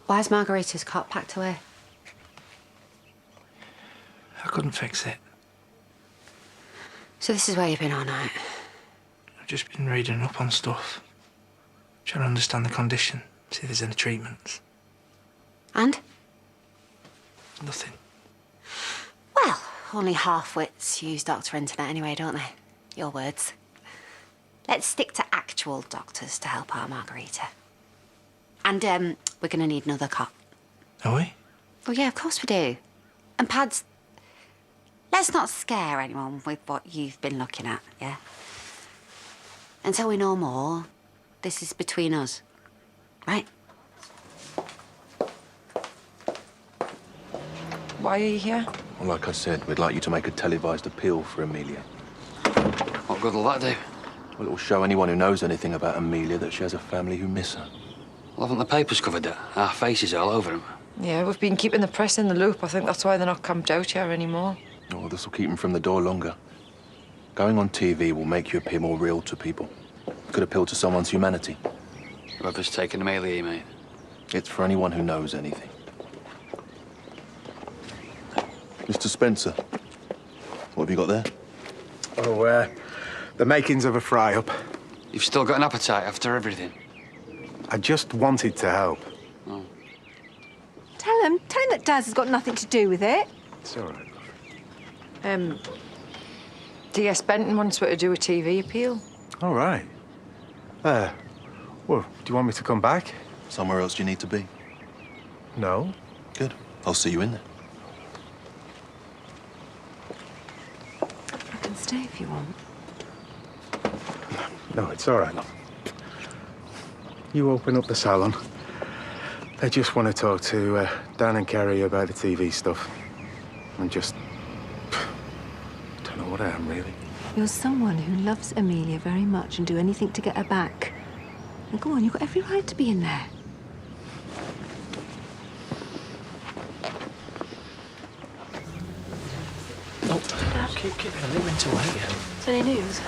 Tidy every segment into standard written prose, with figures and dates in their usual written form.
Why's Margarita's cot packed away? I couldn't fix it. So this is where you've been all night? I've just been reading up on stuff. Trying to understand the condition, see if there's any treatments. And? Nothing. Well, only half-wits use Dr. Internet anyway, don't they? Your words. Let's stick to actual doctors to help our Margarita. And, we're gonna need another cot. Are we? Well, yeah, of course we do. And pads... Let's not scare anyone with what you've been looking at, yeah? Until we know more, this is between us, right? Why are you here? Well, like I said, we'd like you to make a televised appeal for Amelia. What good will that do? Well, it will show anyone who knows anything about Amelia that she has a family who miss her. Well, haven't the papers covered that? Our faces all over them. Yeah, we've been keeping the press in the loop. I think that's why they're not camped out here anymore. Oh, this will keep them from the door longer. Going on TV will make you appear more real to people. Could appeal to someone's humanity. Whoever's taken Amelia, you mean? It's for anyone who knows anything. Mr. Spencer, what have you got there? Oh, the makings of a fry-up. You've still got an appetite after everything? I just wanted to help. Oh. Tell him that Daz has got nothing to do with it. It's all right. D.S. Benton wants her to do a TV appeal. All right. Well, do you want me to come back? Somewhere else you need to be? No. Good. I'll see you in there. I can stay if you want. No, it's all right. You open up the salon. I just want to talk to Dan and Kerry about the TV stuff. And just... don't know what I am, really. You're someone who loves Amelia very much and do anything to get her back. Now, go on, you've got every right to be in there. Oh, Dad. Keep it. I didn't mean to wait yet. Is there any news?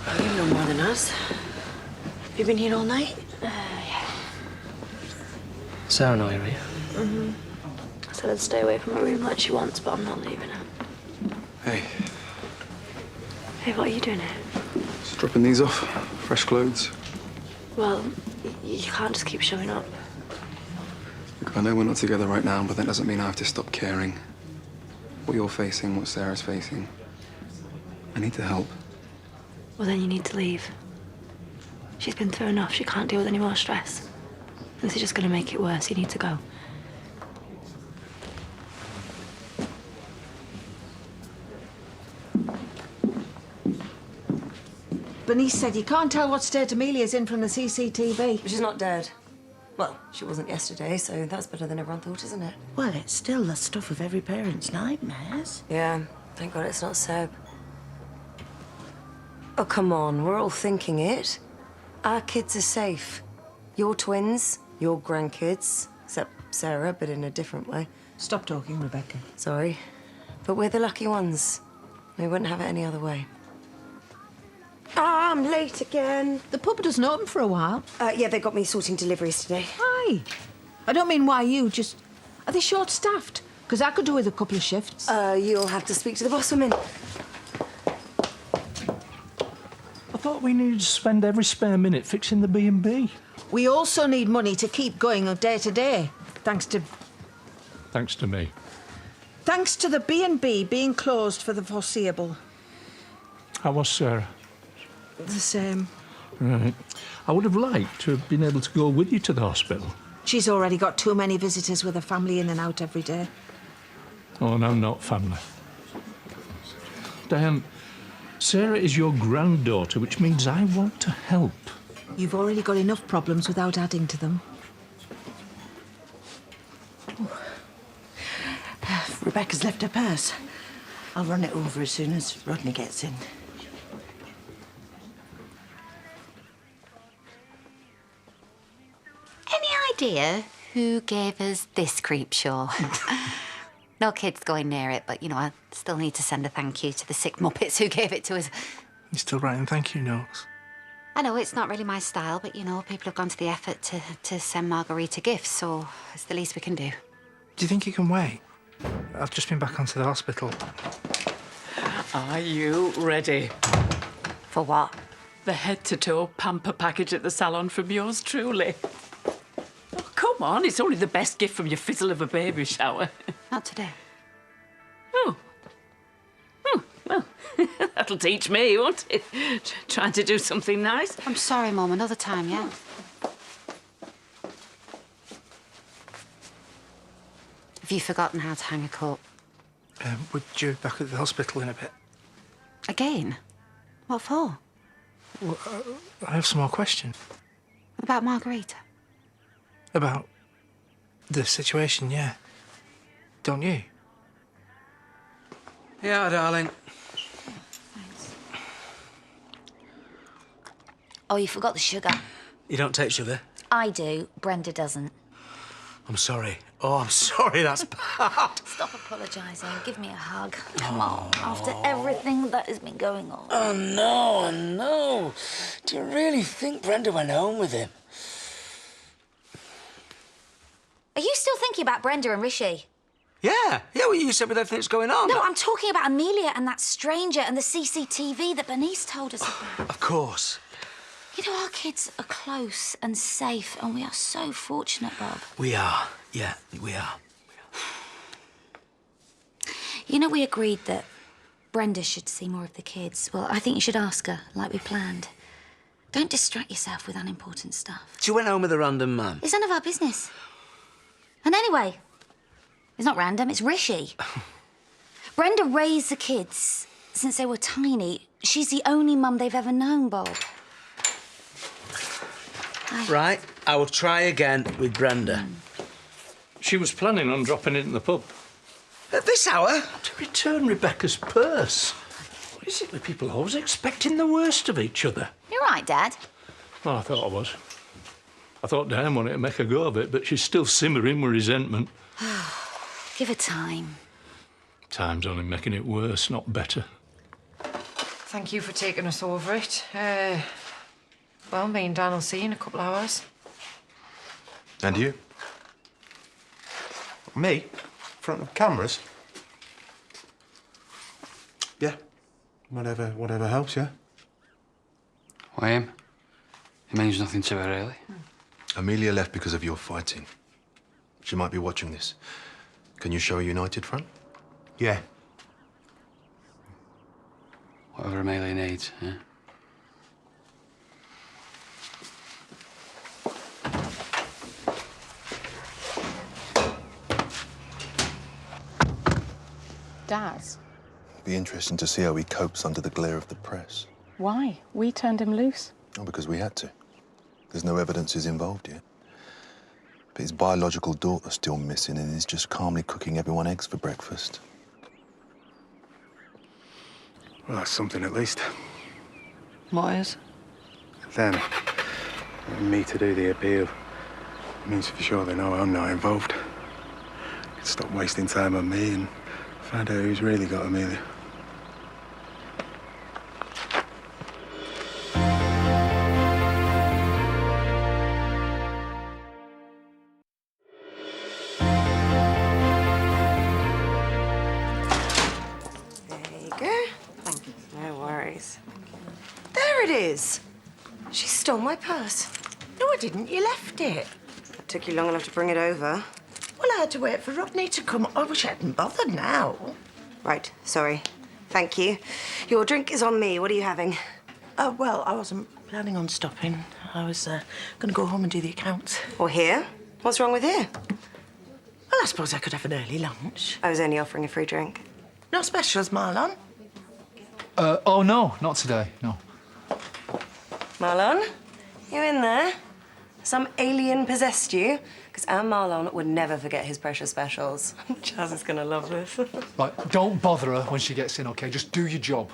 Oh, you know more than us. Have you been here all night? Yeah. Sarah and I are here. I said I'd stay away from her room like she wants, but I'm not leaving her. Hey, Hey, what are you doing here? just dropping these off. Fresh clothes. Well, you can't just keep showing up. Look, I know we're not together right now, but that doesn't mean I have to stop caring. What you're facing, what Sarah's facing. I need to help. Well, then you need to leave. She's been through enough. She can't deal with any more stress. This is just going to make it worse. You need to go. Bernice said you can't tell what state Amelia's in from the CCTV. She's not dead. Well, she wasn't yesterday, so that's better than everyone thought, isn't it? Well, it's still the stuff of every parent's nightmares. Yeah, thank God it's not Seb. Oh, come on, we're all thinking it. Our kids are safe. Your twins, your grandkids, except Sarah, but in a different way. Stop talking, Rebecca. Sorry. But we're the lucky ones. We wouldn't have it any other way. Ah, I'm late again. The pub doesn't open for a while. Yeah, they got me sorting deliveries today. Why? I don't mean why you, just... Are they short-staffed? Because I could do with a couple of shifts. You'll have to speak to the boss woman. I thought we needed to spend every spare minute fixing the B&B. We also need money to keep going on day to day, thanks to... Thanks to me. Thanks to the B&B being closed for the foreseeable. How was Sarah? The same. Right. I would have liked to have been able to go with you to the hospital. She's already got too many visitors with her family in and out every day. Oh, no, not family. Diane, Sarah is your granddaughter, which means I want to help. You've already got enough problems without adding to them. Rebecca's left her purse. I'll run it over as soon as Rodney gets in. Any idea who gave us this creep show? No kids going near it, but, you know, I still need to send a thank you to the sick muppets who gave it to us. You're still writing thank you notes? I know it's not really my style, but you know, people have gone to the effort to send Margarita gifts, so it's the least we can do. Do you think you can wait? I've just been back onto the hospital. Are you ready? For what? The head-to-toe pamper package at the salon from yours truly. Oh, come on, it's only the best gift from your fizzle of a baby shower. Not today. Oh. Oh, well, that'll teach me, won't it? Trying to do something nice. I'm sorry, Mum. Another time, yeah? Have you forgotten how to hang a coat? We're due back at the hospital in a bit. Again? What for? Well, I have some more questions. About Margarita? About the situation, yeah. Don't you? Yeah, darling. Oh, you forgot the sugar. You don't take sugar? I do. Brenda doesn't. I'm sorry. Oh, I'm sorry, that's bad. Stop apologising. Give me a hug. Come on. After everything that has been going on. Oh, no, no. Do you really think Brenda went home with him? Are you still thinking about Brenda and Rishi? Yeah, well, you said with everything that's going on. No, I'm talking about Amelia and that stranger and the CCTV that Bernice told us about. Of course. You know, our kids are close and safe, and we are so fortunate, Bob. We are. Yeah, we are. You know, we agreed that Brenda should see more of the kids. Well, I think you should ask her, like we planned. Don't distract yourself with unimportant stuff. She went home with a random man. It's none of our business. And anyway, it's not random, it's Rishi. Brenda raised the kids since they were tiny. She's the only mum they've ever known, Bob. Right, I will try again with Brenda. She was planning on dropping in the pub. At this hour? To return Rebecca's purse. What is it with people always expecting the worst of each other? You're right, Dad. Well, I thought I was. I thought Diane wanted to make a go of it, but she's still simmering with resentment. Give her time. Time's only making it worse, not better. Thank you for taking us over it. Well, me and Dan will see you in a couple of hours. And you? Me? In front of cameras? Yeah. Whatever helps, yeah. Why him? It means nothing to her, really. Amelia left because of your fighting. She might be watching this. Can you show a united front? Yeah. Whatever Amelia needs, yeah? Daz? Be interesting to see how he copes under the glare of the press. Why? We turned him loose. Oh, because we had to. There's no evidence he's involved yet. But his biological daughter's still missing, and he's just calmly cooking everyone eggs for breakfast. Well, that's something at least. What is? Them. And me to do the appeal. Means for sure they know I'm not involved. Could stop wasting time on me and find out who's really got Amelia. There it is. She stole my purse. No, I didn't. You left it. It took you long enough to bring it over. Well, I had to wait for Rodney to come. I wish I hadn't bothered now. Right, sorry. Thank you. Your drink is on me. What are you having? Well, I wasn't planning on stopping. I was going to go home and do the accounts. Or here? What's wrong with here? Well, I suppose I could have an early lunch. I was only offering a free drink. No specials, Marlon? Oh, no, not today, no. Marlon, you in there? Some alien possessed you? Because our Marlon would never forget his precious specials. Chaz is gonna love this. Right, don't bother her when she gets in, OK? Just do your job.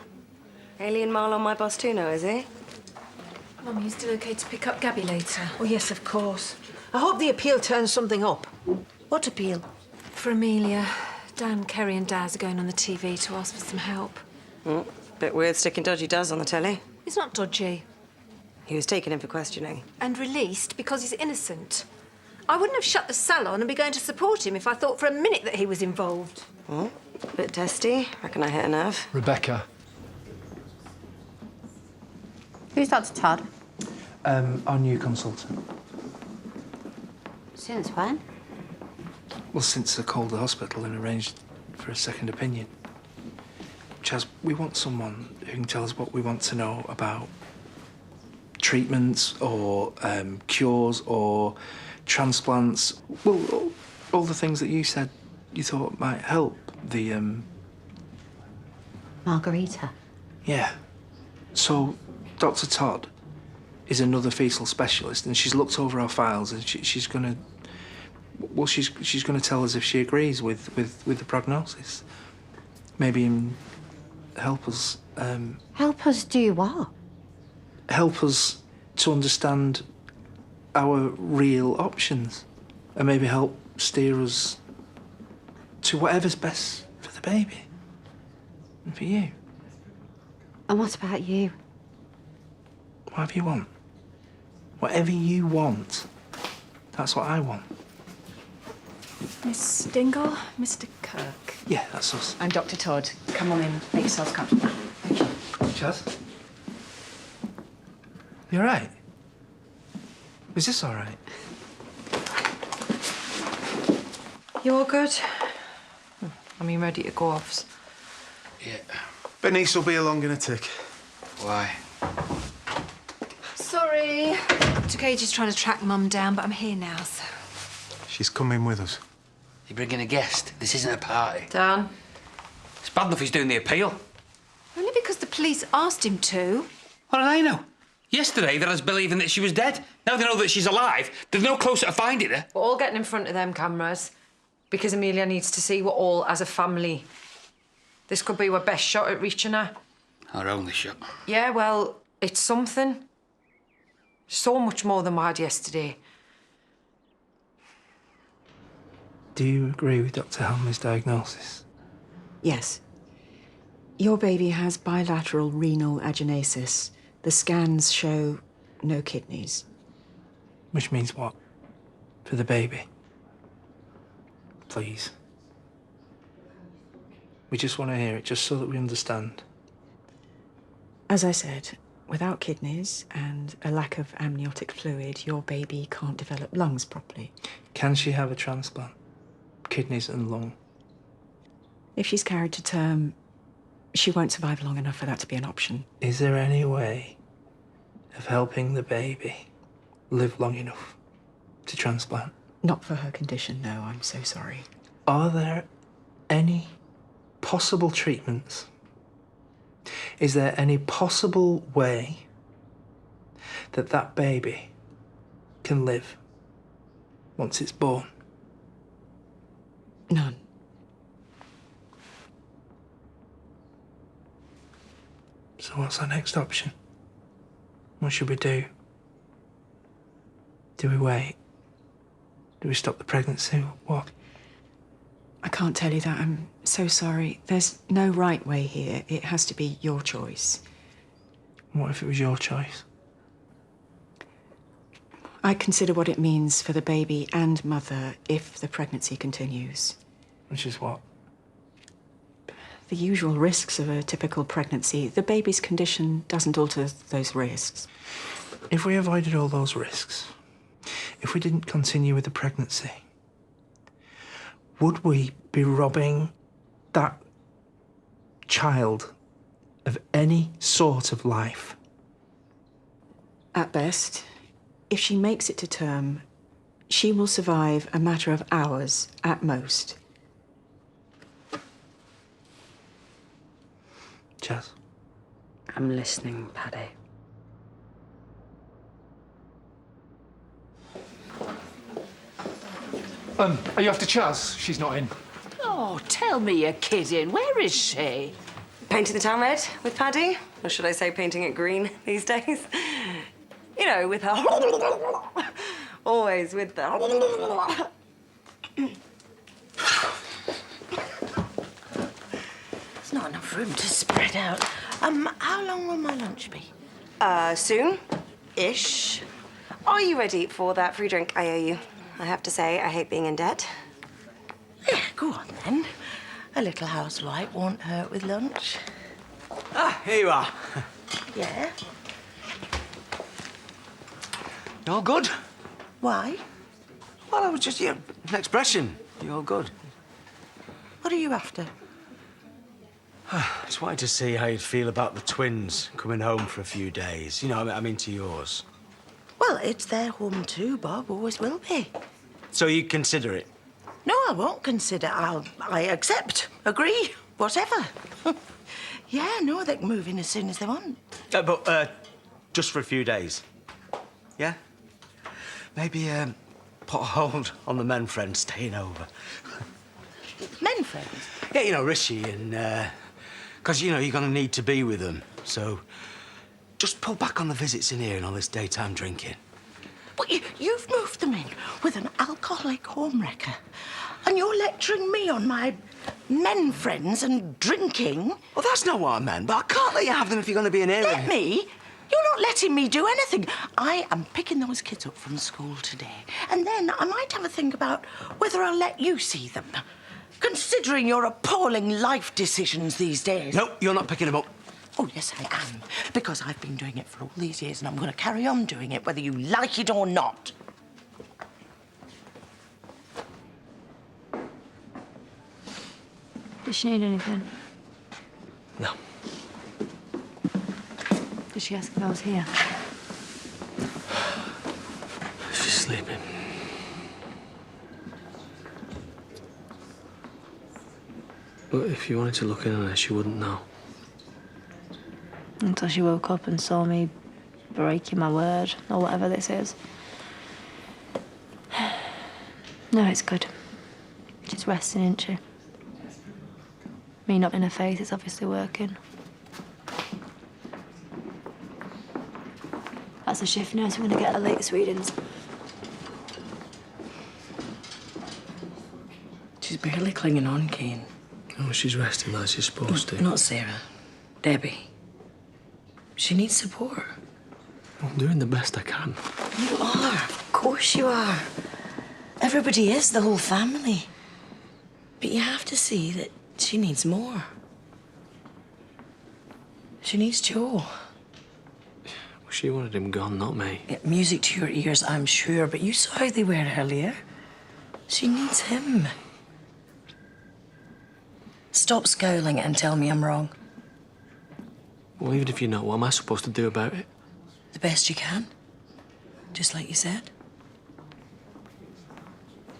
Alien Marlon, my boss too, now, is he? Mum, you still okay to pick up Gabby later? Oh, yes, of course. I hope the appeal turns something up. What appeal? For Amelia. Dan, Kerry and Daz are going on the TV to ask for some help. Bit weird sticking dodgy Daz on the telly. He's not dodgy. He was taken in for questioning. And released because he's innocent. I wouldn't have shut the salon and be going to support him if I thought for a minute that he was involved. Oh, bit testy. Reckon I hit a nerve. Rebecca. Who's Dr. Todd? Our new consultant. Since when? Well, since I called the hospital and arranged for a second opinion. Chaz, we want someone who can tell us what we want to know about treatments or cures or transplants. Well, all the things that you said you thought might help the, Margarita. Yeah. So, Dr. Todd is another fetal specialist, and she's looked over our files, and she's gonna... Well, she's gonna tell us if she agrees with the prognosis. Maybe help us, Help us do what? help us to understand our real options, and maybe help steer us to whatever's best for the baby and for you. And what about you? Whatever you want. Whatever you want. That's what I want. Miss Dingle, Mr. Kirk. Yeah, that's us. I'm Dr. Todd. Come on in, make yourselves comfortable. Thank you. Chaz? You all right? Is this all right? You all good? I mean, ready to go off? Yeah. Bernice will be along in a tick. Why? Sorry. Took ages trying to track Mum down, but I'm here now, so... She's coming with us. You're bringing a guest. This isn't a party. Dan? It's bad enough he's doing the appeal. Only because the police asked him to. What did I know? Yesterday, they was believing that she was dead. Now they know that she's alive. They're no closer to finding her. We're all getting in front of them cameras because Amelia needs to see we're all as a family. This could be our best shot at reaching her. Our only shot. Yeah, well, it's something. So much more than we had yesterday. Do you agree with Dr. Helmy's diagnosis? Yes. Your baby has bilateral renal agenesis. The scans show no kidneys. Which means what? For the baby? Please. We just want to hear it, just so that we understand. As I said, without kidneys and a lack of amniotic fluid, your baby can't develop lungs properly. Can she have a transplant? Kidneys and lung? If she's carried to term, she won't survive long enough for that to be an option. Is there any way of helping the baby live long enough to transplant? Not for her condition, no, I'm so sorry. Are there any possible treatments? Is there any possible way that that baby can live once it's born? None. So what's our next option? What should we do? Do we wait? Do we stop the pregnancy? What? I can't tell you that. I'm so sorry. There's no right way here. It has to be your choice. What if it was your choice? I consider what it means for the baby and mother if the pregnancy continues. Which is what? The usual risks of a typical pregnancy. The baby's condition doesn't alter those risks. If we avoided all those risks, if we didn't continue with the pregnancy, would we be robbing that child of any sort of life? At best, if she makes it to term, she will survive a matter of hours at most. Chaz? I'm listening, Paddy. Are you after Chaz? She's not in. Oh, tell me you're kidding. Where is she? Painting the town red with Paddy? Or should I say painting it green these days? You know, with her... Always with the... There's not enough room to spread out. How long will my lunch be? Soon. Ish. Are you ready for that free drink I owe you? I have to say, I hate being in debt. Yeah, go on then. A little housewife won't hurt with lunch. Ah, here you are. Yeah? You all good? Why? Well, I was just, an expression. You all good? What are you after? Just wanted to see how you'd feel about the twins coming home for a few days. You know, I mean to yours. Well, it's their home too, Bob. Always will be. So you consider it? No, I won't consider. I accept, agree, whatever. Yeah, no, they can move in as soon as they want. But just for a few days. Yeah? Maybe put a hold on the men friends staying over. Men friends? Yeah, you know, Rishi and... Because, you know, you're going to need to be with them. So just pull back on the visits in here and all this daytime drinking. But you've moved them in with an alcoholic homewrecker. And you're lecturing me on my men friends and drinking. Well, that's not what I meant, but I can't let you have them if you're going to be in here. Let me? You're not letting me do anything. I am picking those kids up from school today. And then I might have a think about whether I'll let you see them. Considering your appalling life decisions these days. No, you're not picking them up. Oh, yes, I am. Because I've been doing it for all these years and I'm going to carry on doing it whether you like it or not. Does she need anything? No. Did she ask if I was here? She's sleeping. But if you wanted to look in on her, she wouldn't know. Until she woke up and saw me breaking my word, or whatever this is. No, it's good. She's resting, isn't she? Me not in her face, it's obviously working. That's the shift nurse. We're gonna get her latest readings. She's barely clinging on, Kane. Oh, she's resting like she's supposed to. Not Sarah. Debbie. She needs support. I'm doing the best I can. You are. Of course you are. Everybody is, the whole family. But you have to see that she needs more. She needs Joe. Well, she wanted him gone, not me. Yeah, music to your ears, I'm sure, but you saw how they were earlier. She needs him. Stop scowling and tell me I'm wrong. Well, even if you know, what am I supposed to do about it? The best you can. Just like you said.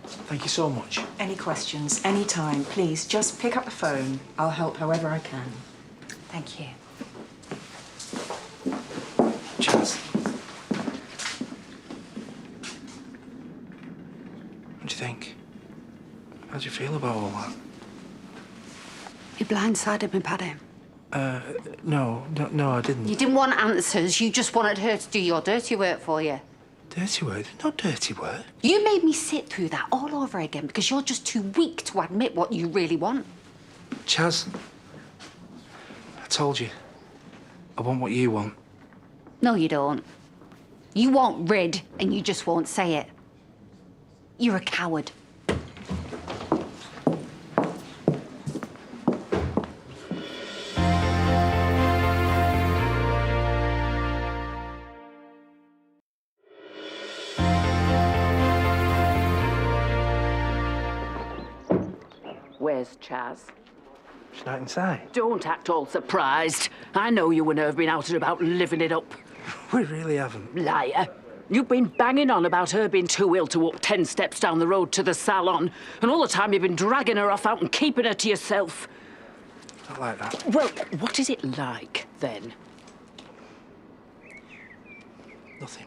Thank you so much. Any questions, any time, please just pick up the phone. I'll help however I can. Thank you. Chaz. What do you think? How do you feel about all that? You blindsided me, Paddy. No, I didn't. You didn't want answers. You just wanted her to do your dirty work for you. Dirty word? Not dirty word. You made me sit through that all over again because you're just too weak to admit what you really want. Chaz, I told you. I want what you want. No, you don't. You want rid, and you just won't say it. You're a coward. Where's Chaz? She's not inside. Don't act all surprised. I know you and her have been out and about living it up. We really haven't. Liar. You've been banging on about her being too ill to walk 10 steps down the road to the salon, and all the time you've been dragging her off out and keeping her to yourself. Not like that. Well, what is it like, then? Nothing.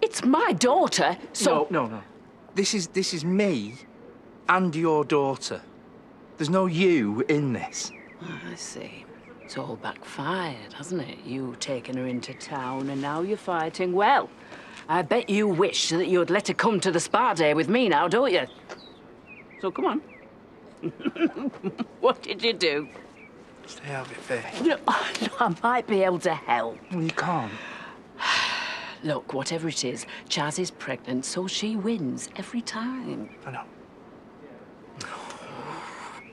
It's my daughter, so... No. This is me and your daughter. There's no you in this. Oh, I see. It's all backfired, hasn't it? You taking her into town and now you're fighting. Well, I bet you wish that you'd let her come to the spa day with me now, don't you? So come on. What did you do? Stay out of it, Faye. No, I might be able to help. Well, you can't. Look, whatever it is, Chaz is pregnant, so she wins every time. I know.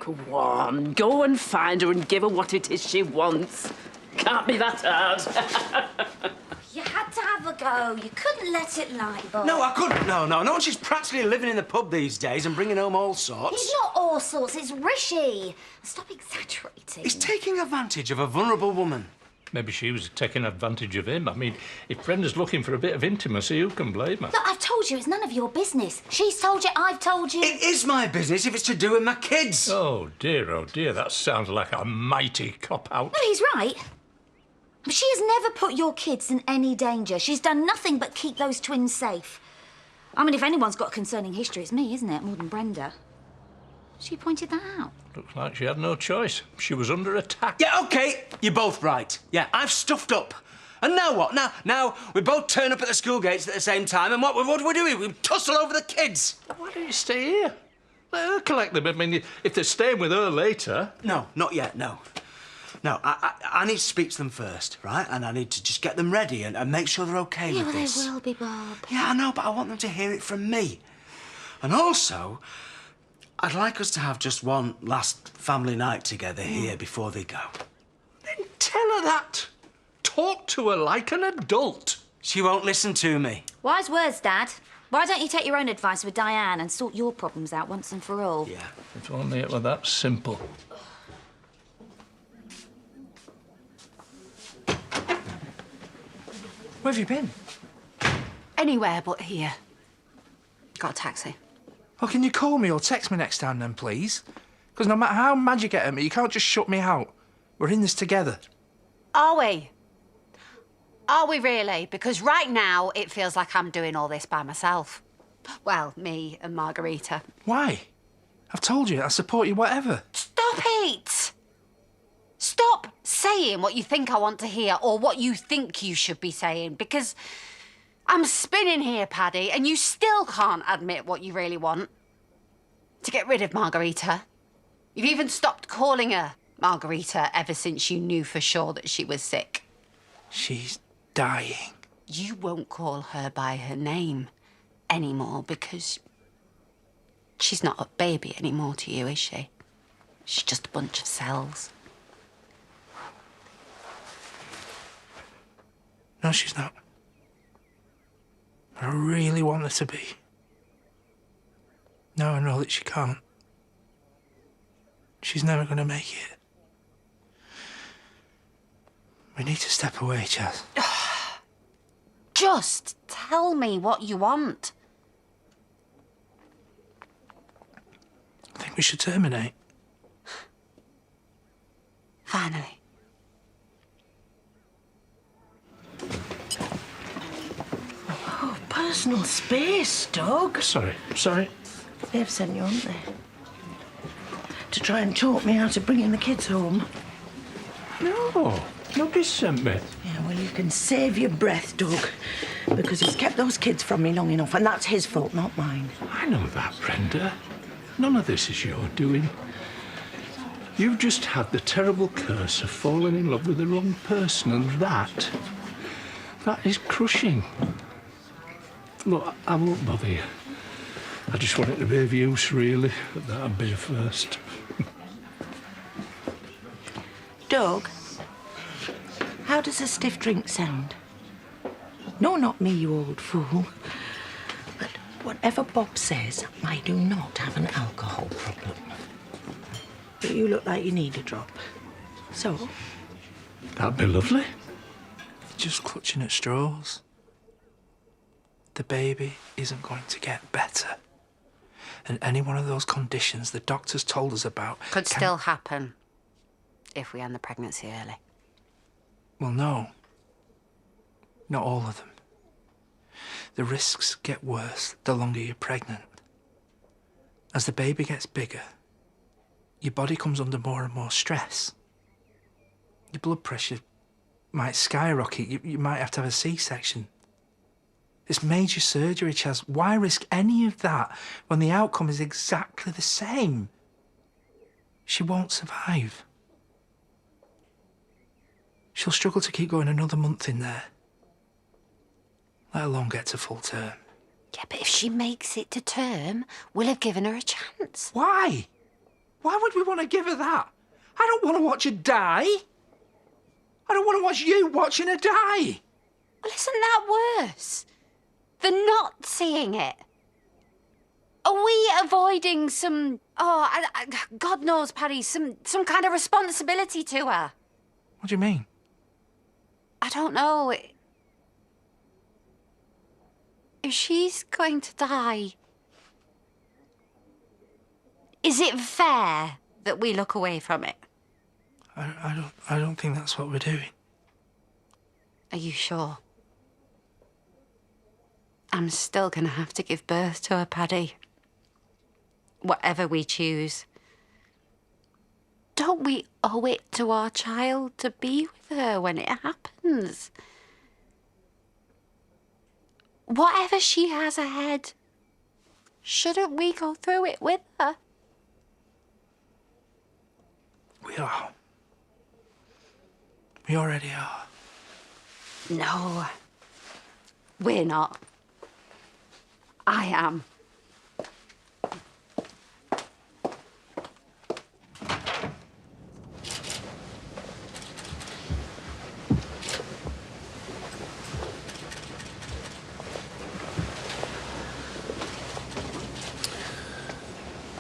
Go on, go and find her and give her what it is she wants. Can't be that hard. You had to have a go. You couldn't let it lie, Bob. No, I couldn't. No, no. No, she's practically living in the pub these days and bringing home all sorts. He's not all sorts. It's Rishi. Stop exaggerating. He's taking advantage of a vulnerable woman. Maybe she was taking advantage of him. I mean, if Brenda's looking for a bit of intimacy, who can blame her? Look, I've told you, it's none of your business. She's told you, I've told you. It is my business if it's to do with my kids. Oh, dear, that sounds like a mighty cop-out. No, he's right. She has never put your kids in any danger. She's done nothing but keep those twins safe. I mean, if anyone's got a concerning history, it's me, isn't it? More than Brenda. She pointed that out. Looks like she had no choice. She was under attack. Yeah, OK, you're both right. Yeah, I've stuffed up. And now what? Now we both turn up at the school gates at the same time, and what do we do? We tussle over the kids. Why don't you stay here? Let her collect them. I mean, if they're staying with her later... No, not yet, no. No, I need to speak to them first, right? And I need to just get them ready and make sure they're OK with this. Yeah, well, they will be, Bob. Yeah, I know, but I want them to hear it from me. And also, I'd like us to have just one last family night together here before they go. Then tell her that. Talk to her like an adult. She won't listen to me. Wise words, Dad. Why don't you take your own advice with Diane and sort your problems out once and for all? Yeah. If only it were that simple. Where have you been? Anywhere but here. Got a taxi. Well, can you call me or text me next time then, please? Because no matter how mad you get at me, you can't just shut me out. We're in this together. Are we? Are we really? Because right now, it feels like I'm doing all this by myself. Well, me and Margarita. Why? I've told you, I support you, whatever. Stop it! Stop saying what you think I want to hear or what you think you should be saying, because I'm spinning here, Paddy, and you still can't admit what you really want. To get rid of Margarita. You've even stopped calling her Margarita ever since you knew for sure that she was sick. She's dying. You won't call her by her name anymore because she's not a baby anymore to you, is she? She's just a bunch of cells. No, she's not. I really want her to be. Now I know that she can't. She's never going to make it. We need to step away, Chaz. Just tell me what you want. I think we should terminate. Finally. Oh, personal space, Doug. Sorry. They've sent you, haven't they? To try and talk me out of bringing the kids home. No, nobody sent me. Yeah, well, you can save your breath, Doug, because he's kept those kids from me long enough, and that's his fault, not mine. I know that, Brenda. None of this is your doing. You've just had the terrible curse of falling in love with the wrong person, and that is crushing. Look, I won't bother you. I just want it to be of use, really. But that'd be a first. Doug, how does a stiff drink sound? No, not me, you old fool. But whatever Bob says, I do not have an alcohol problem. But you look like you need a drop. So? That'd be lovely. Just clutching at straws. The baby isn't going to get better. And any one of those conditions the doctors told us about... Could still happen if we end the pregnancy early. Well, no. Not all of them. The risks get worse the longer you're pregnant. As the baby gets bigger, your body comes under more and more stress. Your blood pressure might skyrocket. You might have to have a C-section. It's major surgery, Chaz. Why risk any of that when the outcome is exactly the same? She won't survive. She'll struggle to keep going another month in there. let alone get to full term. Yeah, but if she makes it to term, we'll have given her a chance. Why? Why would we want to give her that? I don't want to watch her die. I don't want to watch you watching her die. Well, isn't that worse than not seeing it? Are we avoiding some, God knows, Paddy, some kind of responsibility to her? What do you mean? I don't know. If she's going to die, is it fair that we look away from it? I don't think that's what we're doing. Are you sure? I'm still gonna have to give birth to her, Paddy. Whatever we choose. Don't we owe it to our child to be with her when it happens? Whatever she has ahead, shouldn't we go through it with her? We are. We already are. No, we're not. I am.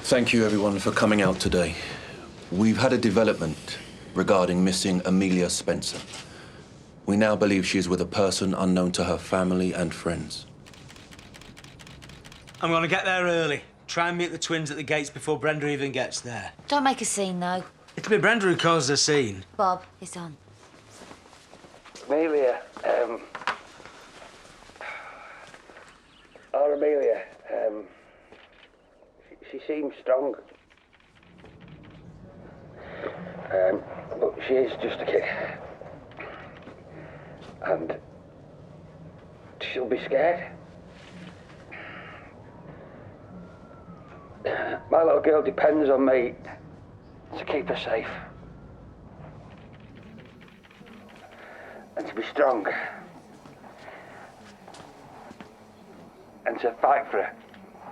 Thank you, everyone, for coming out today. We've had a development regarding missing Amelia Spencer. We now believe she is with a person unknown to her family and friends. I'm gonna get there early. Try and meet the twins at the gates before Brenda even gets there. Don't make a scene, though. It'll be Brenda who causes a scene. Bob, it's on. Amelia, Amelia, she seems strong. But she is just a kid. And she'll be scared. My little girl depends on me to keep her safe. And to be strong. And to fight for her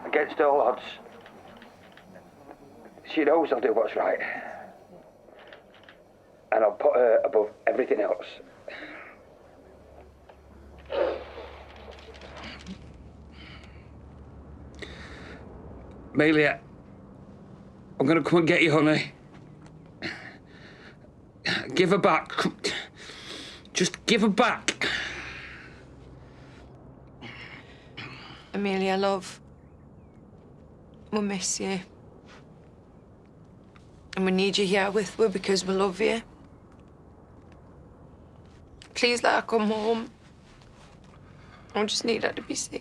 against all odds. She knows I'll do what's right. And I'll put her above everything else. Amelia, I'm gonna come and get you, honey. Give her back. Just give her back. Amelia, love, we'll miss you. And we need you here with us because we love you. Please let her come home. I just need her to be safe.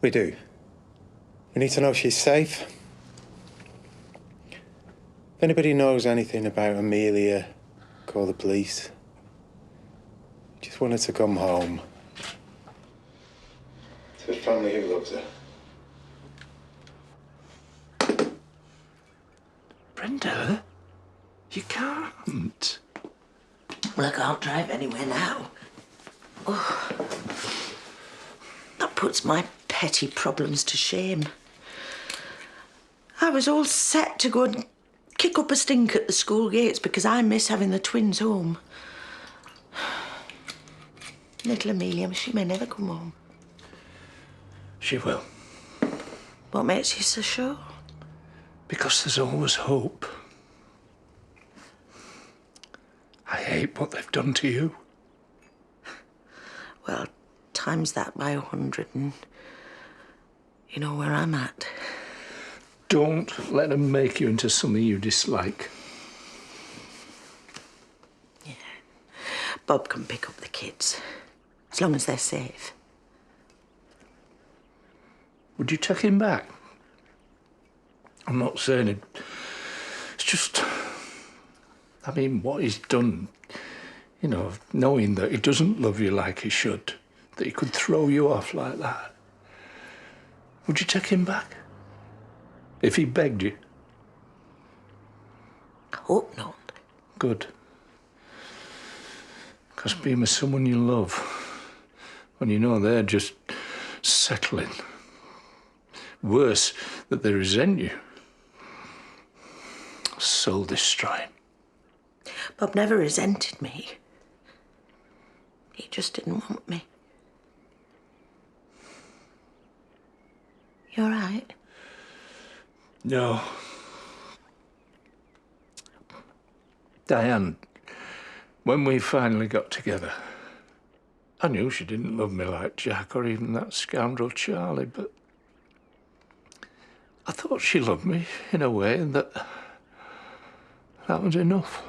We do. We need to know she's safe. If anybody knows anything about Amelia, call the police. Just want her to come home. To a family who loves her. Brenda, you can't. Well, I can't drive anywhere now. Oh. That puts my petty problems to shame. I was all set to go and kick up a stink at the school gates because I miss having the twins home. Little Amelia, she may never come home. She will. What makes you so sure? Because there's always hope. I hate what they've done to you. Well, times that by 100 and you know where I'm at. Don't let them make you into something you dislike. Yeah. Bob can pick up the kids, as long as they're safe. Would you take him back? I'm not saying it. It's just... I mean, what he's done, you know, knowing that he doesn't love you like he should, that he could throw you off like that. Would you take him back? If he begged you? I hope not. Good. Because being with someone you love, when you know they're just settling. Worse, that they resent you. Soul destroying. Bob never resented me. He just didn't want me. You all right? No. Diane, when we finally got together, I knew she didn't love me like Jack or even that scoundrel Charlie, but I thought she loved me in a way, and that was enough.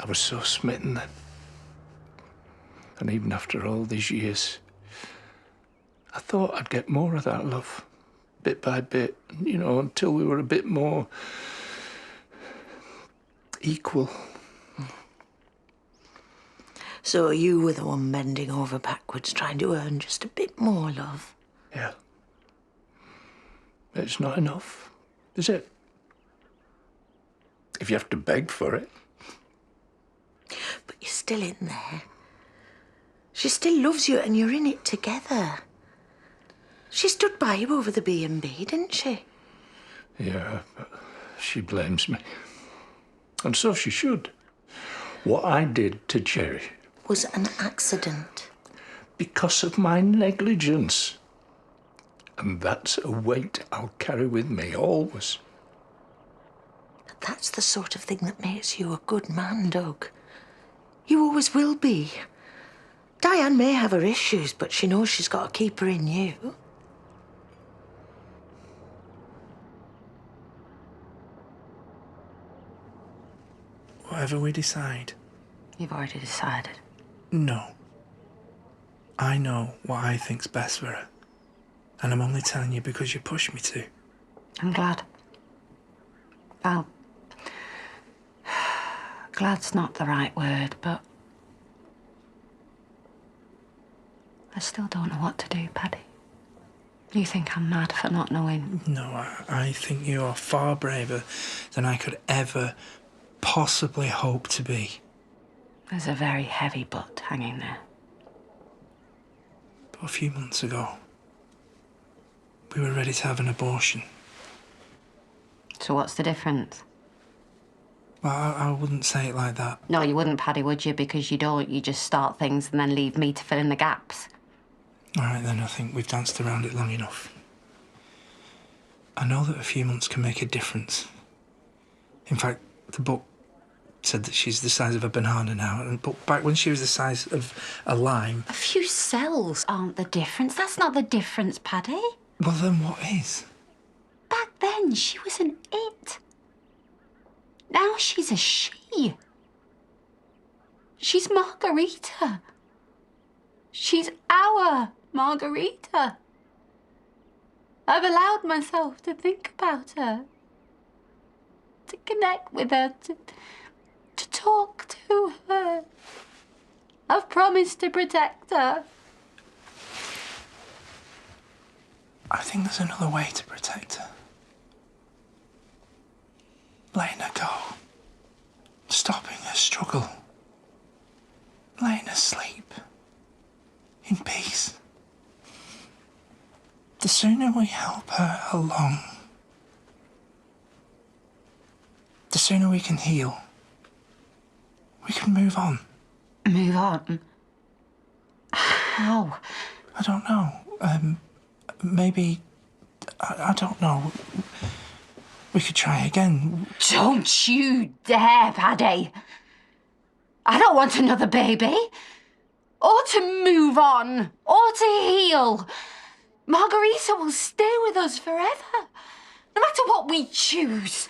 I was so smitten then. And even after all these years, I thought I'd get more of that love, bit by bit, you know, until we were a bit more equal. So you were the one bending over backwards, trying to earn just a bit more love? Yeah. It's not enough, is it? If you have to beg for it. But you're still in there. She still loves you and you're in it together. She stood by you over the B&B, didn't she? Yeah, but she blames me. And so she should. What I did to Jerry was an accident. Because of my negligence. And that's a weight I'll carry with me always. That's the sort of thing that makes you a good man, Doug. You always will be. Diane may have her issues, but she knows she's got a keeper in you. Whatever we decide. You've already decided. No. I know what I think's best for her. And I'm only telling you because you pushed me to. I'm glad. Well, glad's not the right word, but I still don't know what to do, Paddy. You think I'm mad for not knowing? No, I think you are far braver than I could ever possibly hope to be. There's a very heavy butt hanging there. But a few months ago, we were ready to have an abortion. So what's the difference? Well, I wouldn't say it like that. No, you wouldn't, Paddy, would you? Because you don't. You just start things and then leave me to fill in the gaps. All right, then, I think we've danced around it long enough. I know that a few months can make a difference. In fact, the book said that she's the size of a banana now, but back when she was the size of a lime... A few cells aren't the difference. That's not the difference, Paddy. Well, then what is? Back then, she was an it. Now she's a she. She's Margarita. She's our Margarita. I've allowed myself to think about her, to connect with her, to talk to her. I've promised to protect her. I think there's another way to protect her. Letting her go. Stopping her struggle. Letting her sleep. In peace. The sooner we help her along, the sooner we can heal. We can move on. Move on? How? I don't know. Maybe... I don't know. We could try again. Don't you dare, Paddy. I don't want another baby. Or to move on. Or to heal. Margarita will stay with us forever. No matter what we choose.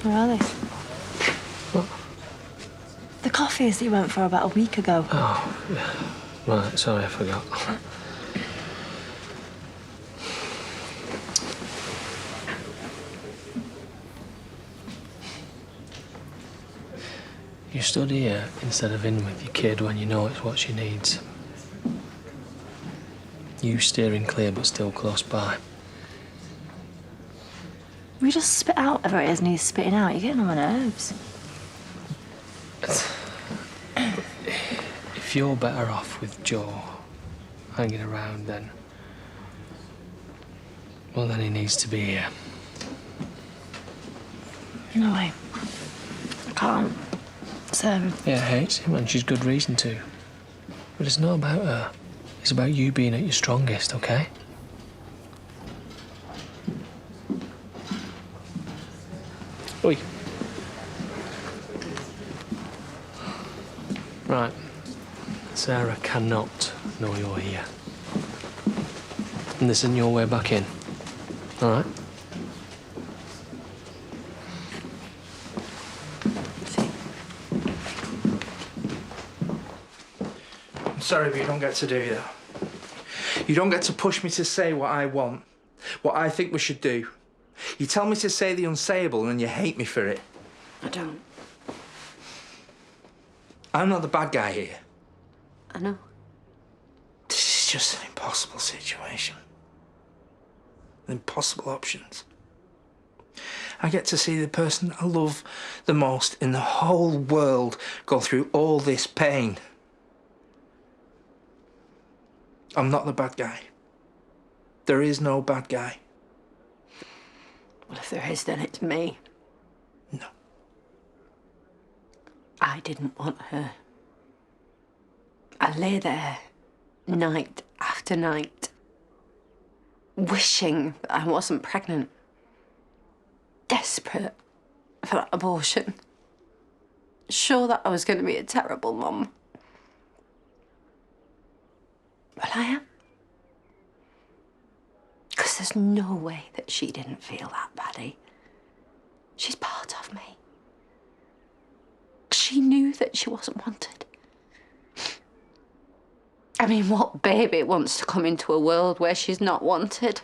Where are they? What? The coffees that you went for about a week ago. Oh, yeah. Right, sorry, I forgot. You stood here instead of in with your kid when you know it's what she needs. You steering clear but still close by. We just spit out whatever it is needs spitting out. You're getting on my nerves. If you're better off with Joe hanging around, then... well, then he needs to be here. No way. I can't. Sarah. Yeah, hates him, and she's good reason to. But it's not about her. It's about you being at your strongest, okay? Oi. Right. Sarah cannot know you're here. And this isn't your way back in. All right? I'm sorry, but you don't get to do that. You don't get to push me to say what I want, what I think we should do. You tell me to say the unsayable and you hate me for it. I don't. I'm not the bad guy here. I know. This is just an impossible situation. Impossible options. I get to see the person I love the most in the whole world go through all this pain. I'm not the bad guy. There is no bad guy. Well, if there is, then it's me. No. I didn't want her. I lay there night after night, wishing that I wasn't pregnant. Desperate for that abortion. Sure that I was going to be a terrible mum. Well, I am. Because there's no way that she didn't feel that, Paddy. She's part of me. She knew that she wasn't wanted. I mean, what baby wants to come into a world where she's not wanted?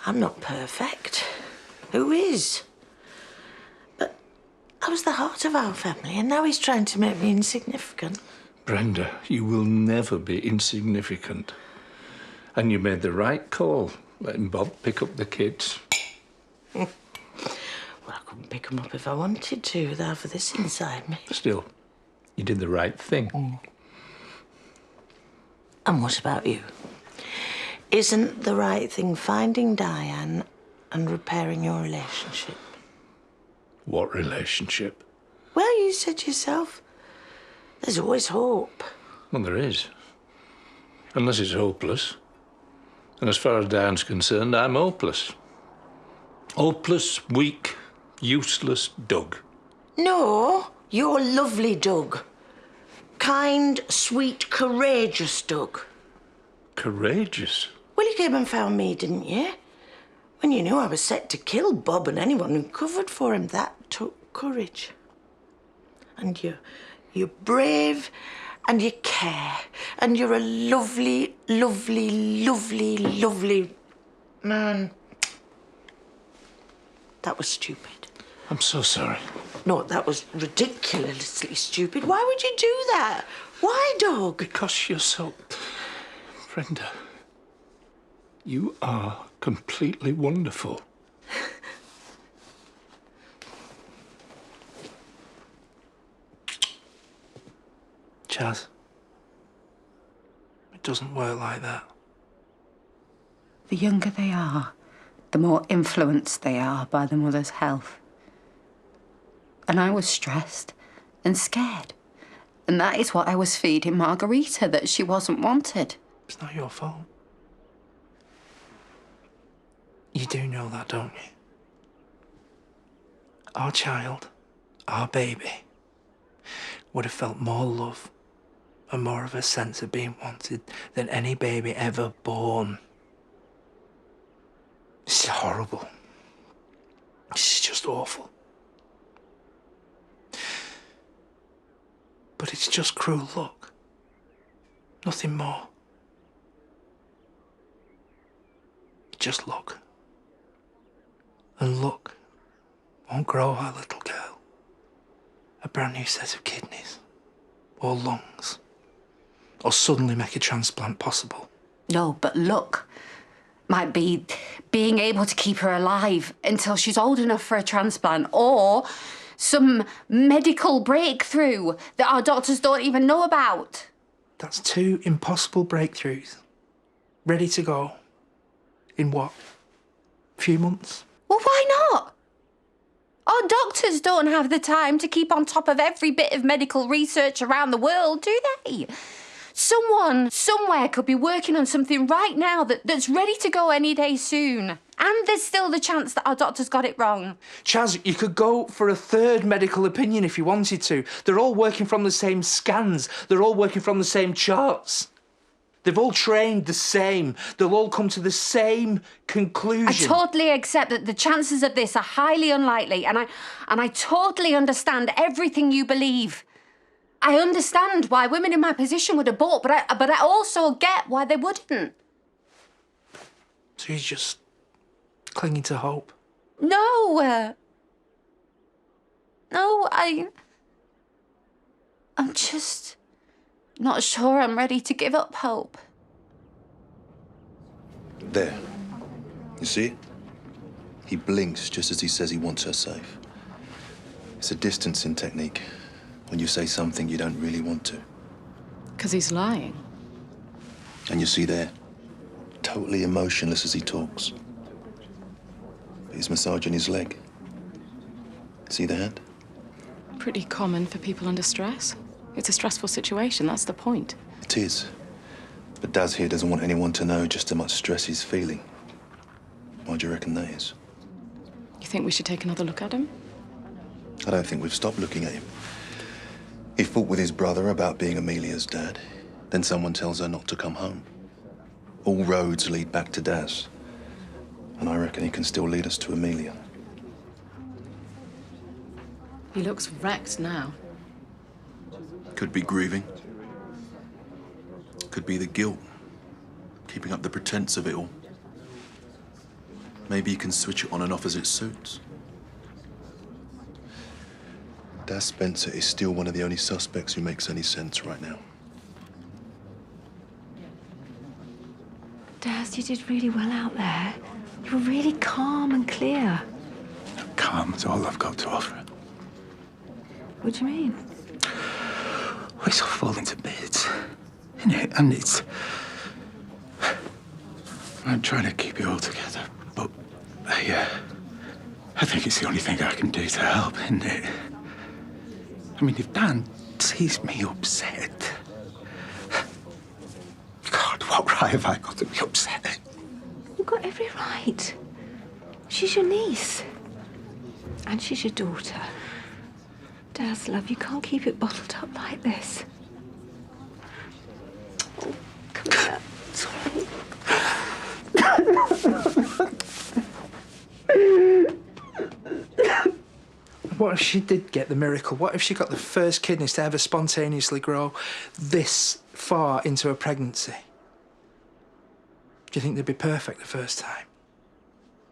I'm not perfect. Who is? But I was the heart of our family, and now he's trying to make me insignificant. Brenda, you will never be insignificant. And you made the right call, letting Bob pick up the kids. Well, I couldn't pick them up if I wanted to, with half of this inside me. Still, you did the right thing. And what about you? Isn't the right thing finding Diane and repairing your relationship? What relationship? Well, you said yourself, there's always hope. Well, there is. Unless it's hopeless. And as far as Diane's concerned, I'm hopeless. Hopeless, weak, useless Doug. No, you're lovely, Doug. Kind, sweet, courageous Doug. Courageous? Well, you came and found me, didn't you? When you knew I was set to kill Bob and anyone who covered for him, that took courage. And you're brave and you care. And you're a lovely, lovely, lovely, lovely man. That was stupid. I'm so sorry. No, that was ridiculously stupid. Why would you do that? Why, Doug? Because you're so... Brenda, you are completely wonderful. Chaz, it doesn't work like that. The younger they are, the more influenced they are by the mother's health. And I was stressed and scared. And that is what I was feeding Margarita, that she wasn't wanted. It's not your fault. You do know that, don't you? Our child, our baby, would have felt more love and more of a sense of being wanted than any baby ever born. This is horrible. This is just awful. But it's just cruel luck. Nothing more. Just luck. And luck won't grow our little girl a brand new set of kidneys or lungs or suddenly make a transplant possible. No, but luck might be being able to keep her alive until she's old enough for a transplant, or some medical breakthrough that our doctors don't even know about. That's 2 impossible breakthroughs. Ready to go. In what? Few months? Well, why not? Our doctors don't have the time to keep on top of every bit of medical research around the world, do they? Someone, somewhere could be working on something right now that's ready to go any day soon. And there's still the chance that our doctors got it wrong. Chaz, you could go for a 3rd medical opinion if you wanted to. They're all working from the same scans. They're all working from the same charts. They've all trained the same. They'll all come to the same conclusion. I totally accept that the chances of this are highly unlikely, and I totally understand everything you believe. I understand why women in my position would abort, but I also get why they wouldn't. So you're just clinging to hope? No. No, I'm just not sure I'm ready to give up hope. There. You see? He blinks just as he says he wants her safe. It's a distancing technique. When you say something you don't really want to. Because he's lying. And you see there, totally emotionless as he talks. But he's massaging his leg. See the hand? Pretty common for people under stress. It's a stressful situation, that's the point. It is. But Daz here doesn't want anyone to know just how much stress he's feeling. Why do you reckon that is? You think we should take another look at him? I don't think we've stopped looking at him. He fought with his brother about being Amelia's dad. Then someone tells her not to come home. All roads lead back to Daz. And I reckon he can still lead us to Amelia. He looks wrecked now. Could be grieving. Could be the guilt. Keeping up the pretense of it all. Maybe he can switch it on and off as it suits. Daz Spencer is still one of the only suspects who makes any sense right now. Daz, you did really well out there. You were really calm and clear. Calm is all I've got to offer. What do you mean? It's all falling to bits, isn't it? And it's... I'm trying to keep it all together, but I think it's the only thing I can do to help, isn't it? I mean, if Dan sees me upset... God, what right have I got to be upset? You've got every right. She's your niece. And she's your daughter. Daz, love, you can't keep it bottled up like this. Oh, come here. It's all right. What if she did get the miracle? What if she got the first kidneys to ever spontaneously grow this far into a pregnancy? Do you think they'd be perfect the first time?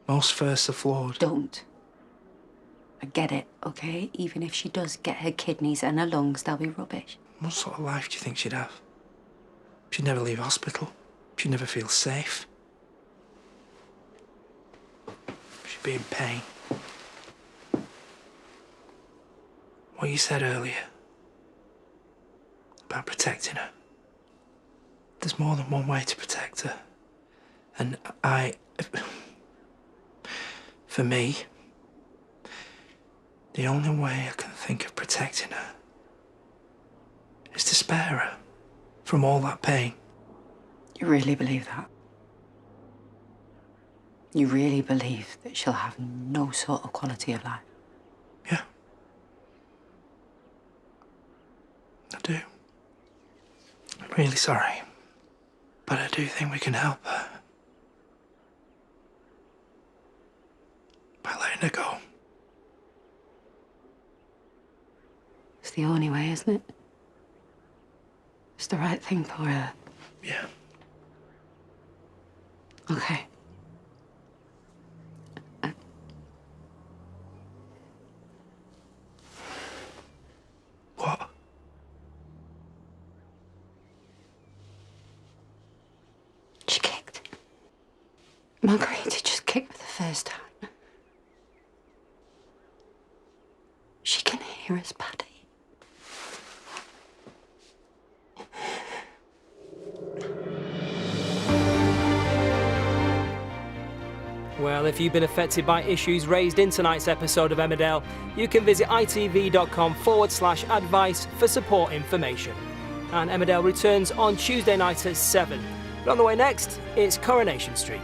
Most firsts are flawed. Don't. I get it, okay? Even if she does get her kidneys and her lungs, they'll be rubbish. What sort of life do you think she'd have? She'd never leave hospital. She'd never feel safe. She'd be in pain. What you said earlier about protecting her. There's more than one way to protect her. And for me, the only way I can think of protecting her is to spare her from all that pain. You really believe that? You really believe that she'll have no sort of quality of life? Yeah. I do. I'm really sorry. But I do think we can help her. By letting her go. It's the only way, isn't it? It's the right thing for her. Yeah. Okay. Margarita just kicked for the first time. She can hear us, Paddy. Well, if you've been affected by issues raised in tonight's episode of Emmerdale, you can visit itv.com/advice for support information. And Emmerdale returns on Tuesday night at 7. But on the way next, it's Coronation Street.